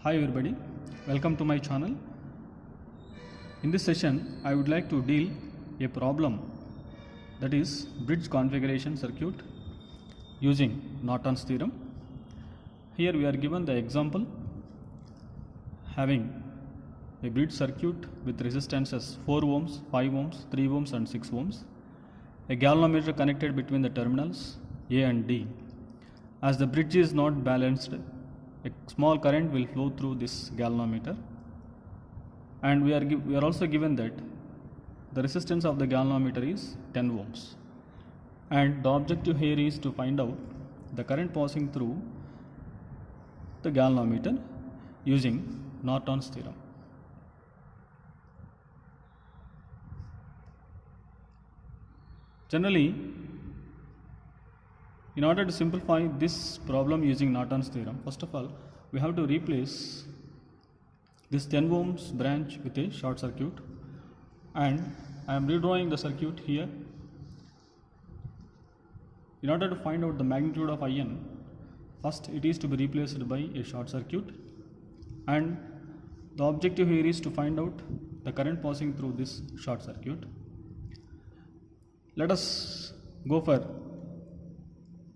Hi everybody, welcome to my channel. In this session, I would like to deal a problem that is bridge configuration circuit using Norton's theorem. Here we are given the example having a bridge circuit with resistances 4 ohms, 5 ohms, 3 ohms and 6 ohms. A galvanometer connected between the terminals A and D. As the bridge is not balanced, a small current will flow through this galvanometer, and we are also given that the resistance of the galvanometer is 10 ohms, and the objective here is to find out the current passing through the galvanometer using Norton's theorem. Generally, in order to simplify this problem using Norton's theorem, first of all, we have to replace this 10 ohms branch with a short circuit, and I am redrawing the circuit here. In order to find out the magnitude of IN, first it is to be replaced by a short circuit, and the objective here is to find out the current passing through this short circuit. Let us go for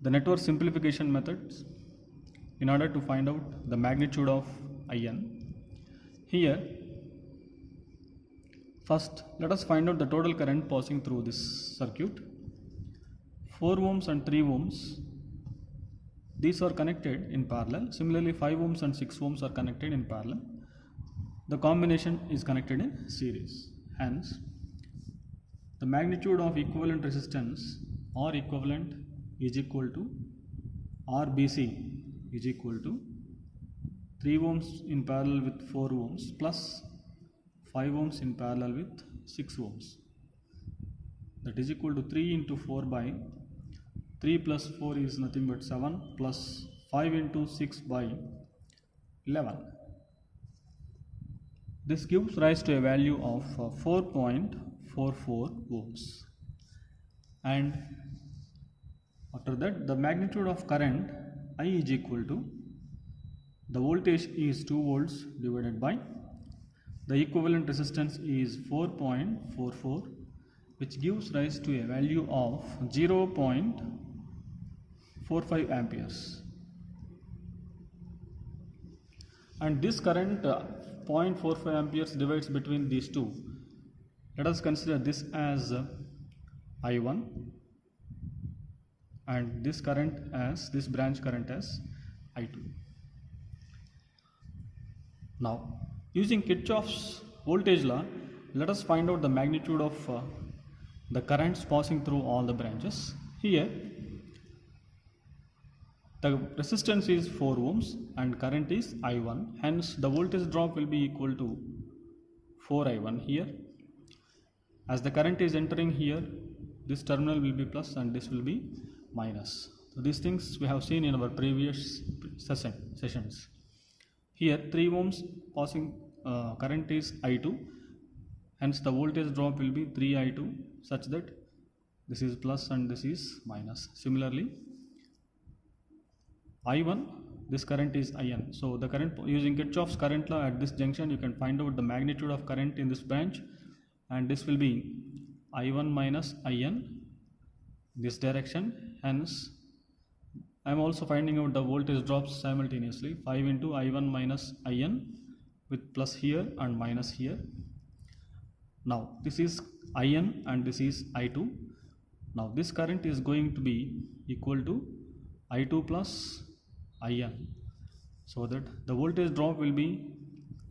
the network simplification methods in order to find out the magnitude of IN. Here, first let us find out the total current passing through this circuit. 4 ohms and 3 ohms, these are connected in parallel. Similarly, 5 ohms and 6 ohms are connected in parallel. The combination is connected in series. Hence, the magnitude of equivalent resistance or equivalent is equal to RBC is equal to 3 ohms in parallel with 4 ohms plus 5 ohms in parallel with 6 ohms. That is equal to 3 into 4 by 3 plus 4 is nothing but 7 plus 5 into 6 by 11. This gives rise to a value of 4.44 ohms. And after that, the magnitude of current I is equal to the voltage is 2 volts divided by the equivalent resistance is 4.44, which gives rise to a value of 0.45 amperes. And this current 0.45 amperes divides between these two. Let us consider this as I1 and this current as this branch current as I2. Now, using Kirchhoff's voltage law, let us find out the magnitude of the currents passing through all the branches. Here, the resistance is 4 ohms and current is I1. Hence, the voltage drop will be equal to 4I1 here. As the current is entering here, this terminal will be plus and this will be minus. So these things we have seen in our previous sessions. Here 3 ohms passing current is I2, hence the voltage drop will be 3I2 such that this is plus and this is minus. Similarly, I1, this current is IN. So the current, using Kirchhoff's current law at this junction, you can find out the magnitude of current in this branch, and this will be I1 minus IN this direction. Hence, I am also finding out the voltage drops simultaneously, 5 into I1 minus IN with plus here and minus here. Now this is IN and this is I2. Now this current is going to be equal to I2 plus IN, so that the voltage drop will be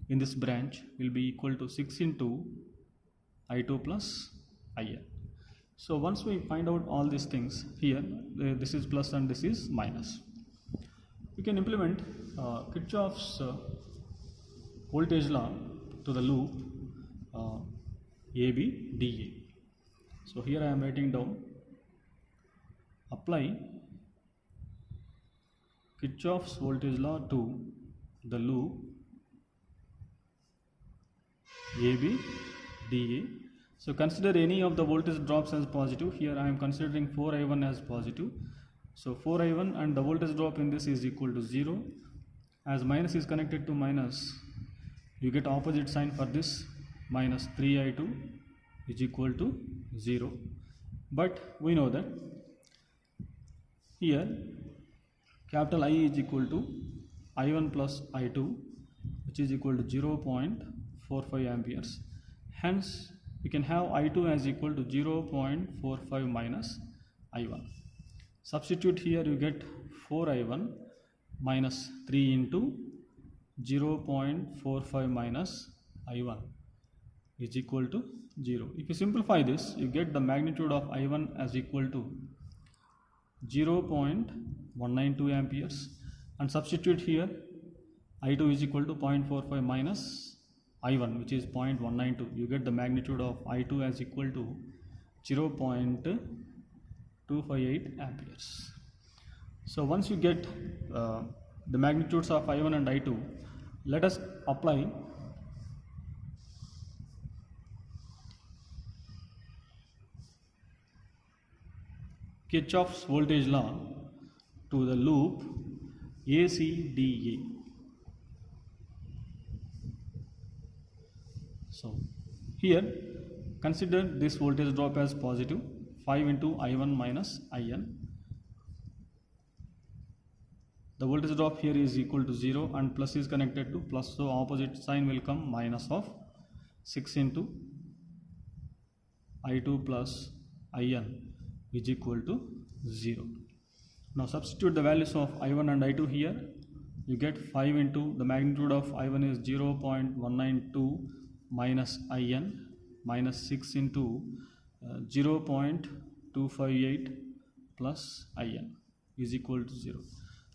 in this branch will be equal to 6 into I2 plus IN. So once we find out all these things here, this is plus and this is minus, we can implement Kirchhoff's voltage law to the loop ABDA. So here I am writing down, apply Kirchhoff's voltage law to the loop ABDA. So consider any of the voltage drops as positive. Here I am considering 4I1 as positive. So 4I1 and the voltage drop in this is equal to 0, as minus is connected to minus, you get opposite sign for this, minus 3i2 is equal to 0. But we know that here capital I is equal to I1 plus I2, which is equal to 0.45 amperes. Hence we can have I2 as equal to 0.45 minus I1. Substitute here, you get 4I1 minus 3 into 0.45 minus I1 is equal to 0. If you simplify this, you get the magnitude of I1 as equal to 0.192 amperes, and substitute here I2 is equal to 0.45 minus I1, which is 0.192. You get the magnitude of I2 as equal to 0.258 amperes. So once you get the magnitudes of I1 and I2, let us apply Kirchhoff's voltage law to the loop ACDA. So here consider this voltage drop as positive, 5 into I1 minus IN. The voltage drop here is equal to 0 and plus is connected to plus, so opposite sign will come minus of 6 into I2 plus IN is equal to 0. Now substitute the values of I1 and I2 here. You get 5 into the magnitude of I1 is 0.192 minus IN minus 6 into 0.258 plus IN is equal to 0.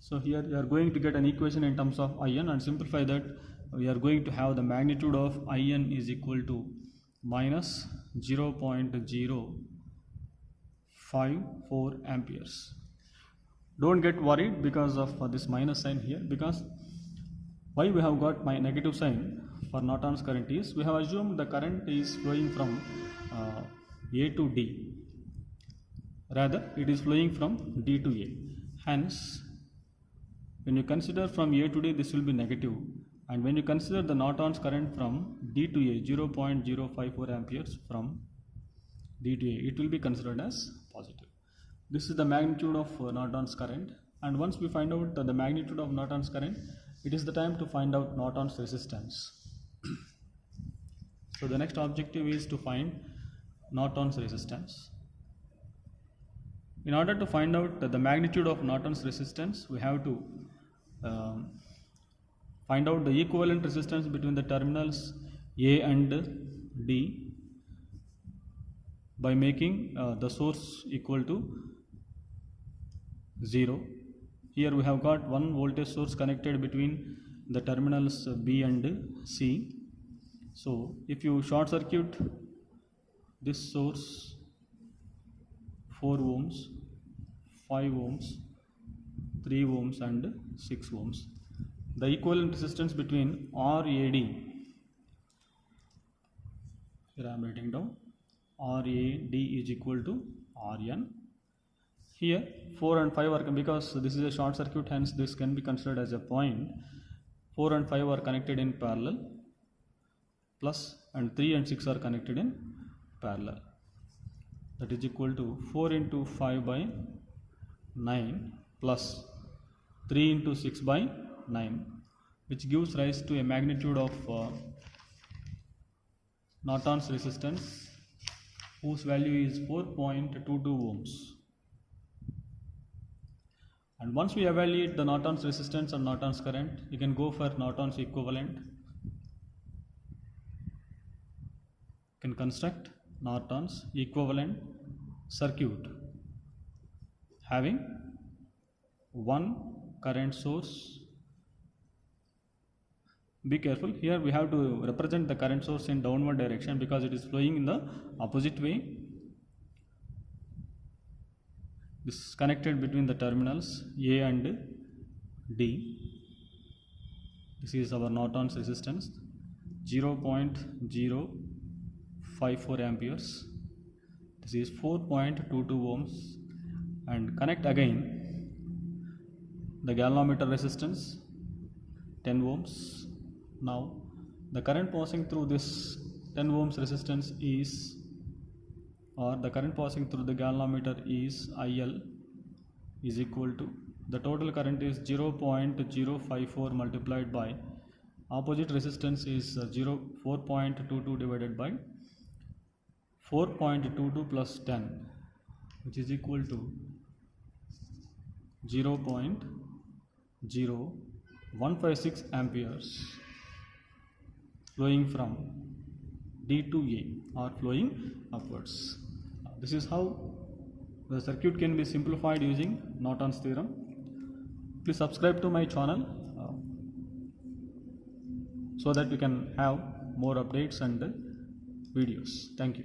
So here you are going to get an equation in terms of IN, and simplify that. We are going to have the magnitude of IN is equal to minus 0.054 amperes. Don't get worried because of this minus sign here, because why we have got my negative sign for Norton's current is, we have assumed the current is flowing from A to D, rather it is flowing from D to A. Hence when you consider from A to D, this will be negative, and when you consider the Norton's current from D to A, 0.054 amperes from D to A, it will be considered as positive. This is the magnitude of Norton's current, and once we find out the magnitude of Norton's current, it is the time to find out Norton's resistance. So the next objective is to find Norton's resistance. In order to find out the magnitude of Norton's resistance, we have to find out the equivalent resistance between the terminals A and D by making the source equal to 0. Here we have got one voltage source connected between the terminals B and C. So if you short circuit this source, 4 ohms, 5 ohms, 3 ohms and 6 ohms, the equivalent resistance between RAD, here I am writing down, RAD is equal to RN. Here 4 and 5 are, because this is a short circuit, hence this can be considered as a point. 4 and 5 are connected in parallel, plus, and 3 and 6 are connected in parallel. That is equal to 4 into 5 by 9 plus 3 into 6 by 9, which gives rise to a magnitude of Norton's resistance, whose value is 4.22 ohms. And once we evaluate the Norton's resistance and Norton's current, you can go for Norton's equivalent. You can construct Norton's equivalent circuit having one current source. Be careful, here we have to represent the current source in downward direction because it is flowing in the opposite way. This is connected between the terminals A and D. This is our Norton's resistance, 0.054 amperes. This is 4.22 ohms, and connect again the galvanometer resistance 10 ohms. Now the current passing through this 10 ohms resistance is, or the current passing through the galvanometer is IL is equal to, the total current is 0.054 multiplied by opposite resistance is 4.22 divided by 4.22 plus 10, which is equal to 0.0156 amperes flowing from D to A, or flowing upwards. This is how the circuit can be simplified using Norton's theorem. Please subscribe to my channel so that you can have more updates and videos. Thank you.